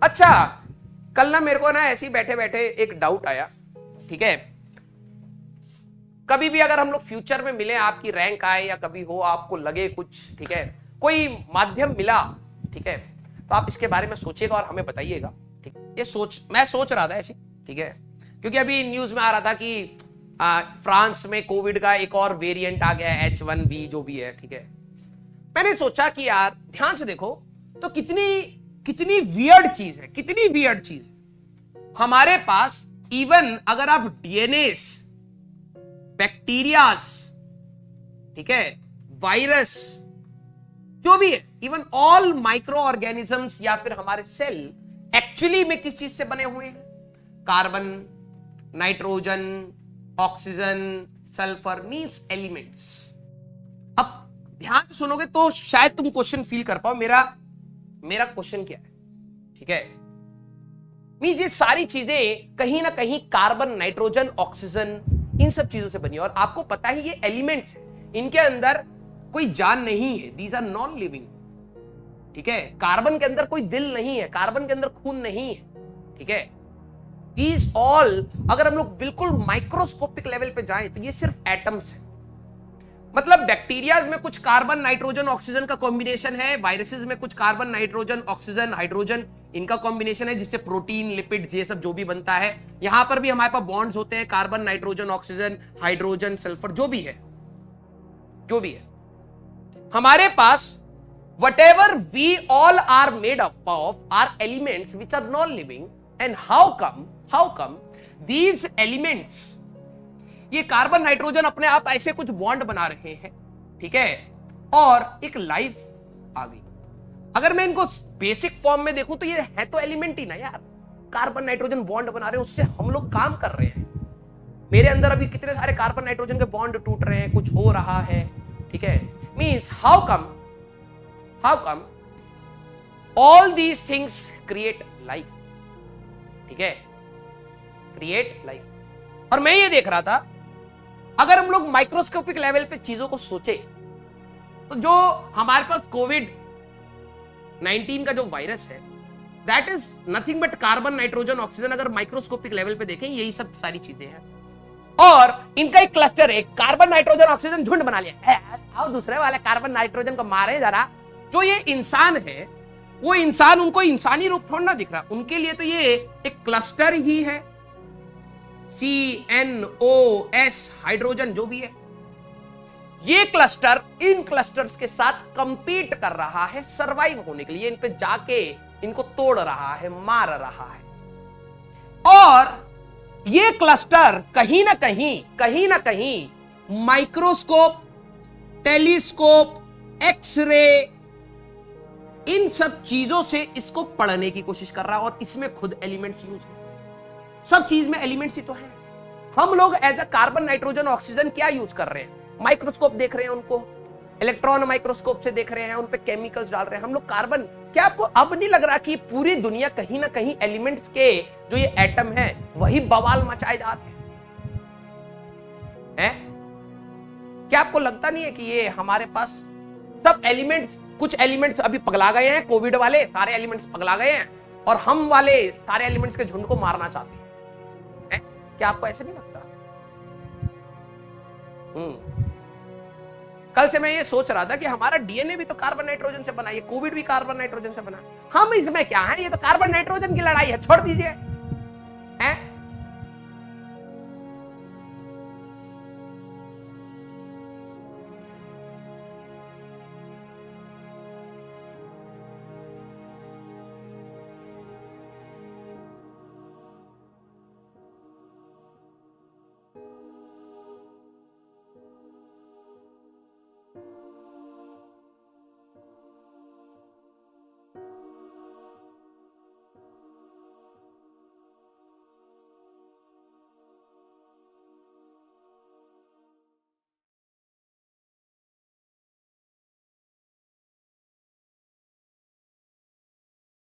अच्छा, कल ना मेरे को ना ऐसे ही बैठे बैठे एक डाउट आया, ठीक है। कभी भी अगर हम लोग फ्यूचर में मिले, आपकी रैंक आए या कभी हो आपको लगे कुछ, ठीक है, कोई माध्यम मिला, ठीक है, तो आप इसके बारे में सोचिएगा और हमें बताइएगा, ठीक। मैं सोच रहा था ऐसी, ठीक है, क्योंकि अभी न्यूज में आ रहा था कि फ्रांस में कोविड का एक और वेरिएंट आ गया है, H1B जो भी है, ठीक है। मैंने सोचा कि यार ध्यान से देखो तो कितनी वियर्ड चीज है, कितनी वियर्ड चीज है हमारे पास। इवन अगर आप डीएनए, बैक्टीरियास, ठीक है, वायरस जो भी है, इवन ऑल माइक्रो ऑर्गेनिजम्स या फिर हमारे सेल एक्चुअली में किस चीज से बने हुए हैं? Carbon, nitrogen, oxygen, sulphur, means elements. अब ध्यान से सुनोगे तो शायद तुम क्वेश्चन फील कर पाओ। मेरा क्वेश्चन क्या है, ठीक है, मींस ये सारी चीजें कहीं ना कहीं कार्बन, नाइट्रोजन, ऑक्सीजन, इन सब चीजों से बनी है। और आपको पता ही ये एलिमेंट्स है, इनके अंदर कोई जान नहीं है, दीज आर नॉन लिविंग, ठीक है। कार्बन के अंदर कोई दिल नहीं है, कार्बन के अंदर खून नहीं है, ठीक है। दीज ऑल, अगर हम लोग बिल्कुल माइक्रोस्कोपिक लेवल पे जाएं तो ये सिर्फ एटम्स है। मतलब बैक्टीरियाज में कुछ कार्बन, नाइट्रोजन, ऑक्सीजन का कॉम्बिनेशन है, वायरसेस में कुछ कार्बन, नाइट्रोजन, ऑक्सीजन, हाइड्रोजन, इनका कॉम्बिनेशन है, जिससे प्रोटीन, लिपिड्स, ये सब जो भी बनता है। यहां पर भी हमारे पास बॉन्ड्स होते हैं, carbon, nitrogen, oxygen, hydrogen, sulphur, जो भी है हमारे पास। whatever we all are made up of are elements which are non-living, and how come these elements, ये कार्बन, नाइट्रोजन अपने आप ऐसे कुछ बॉन्ड बना रहे हैं, ठीक है, और एक लाइफ आ गई। अगर मैं इनको बेसिक फॉर्म में देखूं तो ये है तो एलिमेंट ही ना यार। कार्बन, नाइट्रोजन बॉन्ड बना रहे हैं, उससे हम लोग काम कर रहे हैं। मेरे अंदर अभी कितने सारे कार्बन, नाइट्रोजन के बॉन्ड टूट रहे हैं, कुछ हो रहा है, ठीक है। Means how come all these things create life, ठीक है, क्रिएट लाइफ। और मैं ये देख रहा था, अगर हम लोग माइक्रोस्कोपिक लेवल पे चीजों को सोचे तो जो हमारे पास कोविड-19 का जो वायरस है, that is nothing but carbon, nitrogen, oxygen. अगर माइक्रोस्कोपिक लेवल पे देखें, यही सब सारी चीजें हैं, और इनका एक क्लस्टर है। कार्बन, नाइट्रोजन, ऑक्सीजन झुंड बना लिया, आओ दूसरे वाले कार्बन, नाइट्रोजन को मारे जरा। जो ये इंसान है, वो इंसान, उनको इंसानी रूप थोड़ा ना दिख रहा, उनके लिए तो ये एक क्लस्टर ही है, CNOS, हाइड्रोजन जो भी है। ये क्लस्टर इन क्लस्टर्स के साथ कंपीट कर रहा है सरवाइव होने के लिए, इन पे जाके इनको तोड़ रहा है, मार रहा है। और ये क्लस्टर कहीं ना कहीं माइक्रोस्कोप, टेलीस्कोप, एक्सरे, इन सब चीजों से इसको पढ़ने की कोशिश कर रहा है। और इसमें खुद एलिमेंट्स यूज है, सब चीज में एलिमेंट्स ही तो है। हम लोग as a carbon, nitrogen, oxygen क्या यूज कर रहे हैं? माइक्रोस्कोप देख रहे हैं, उनको इलेक्ट्रॉन माइक्रोस्कोप से देख रहे हैं, उन पे केमिकल्स डाल रहे हैं हम लोग। कार्बन, क्या आपको अब नहीं लग रहा कि पूरी दुनिया कहीं ना कहीं एलिमेंट्स के जो ये एटम है वही बवाल मचाए जा रहे हैं? क्या आपको लगता नहीं है कि ये हमारे पास सब एलिमेंट्स, कुछ एलिमेंट्स अभी पगला गए हैं, कोविड वाले सारे एलिमेंट्स पगला गए हैं, और हम वाले सारे एलिमेंट्स के झुंड को मारना चाहते हैं? क्या आपको ऐसे नहीं लगता? कल से मैं ये सोच रहा था कि हमारा डीएनए भी तो कार्बन, नाइट्रोजन से बना है, कोविड भी कार्बन, नाइट्रोजन से बना है। हम इसमें क्या है, ये तो कार्बन, नाइट्रोजन की लड़ाई है, छोड़ दीजिए।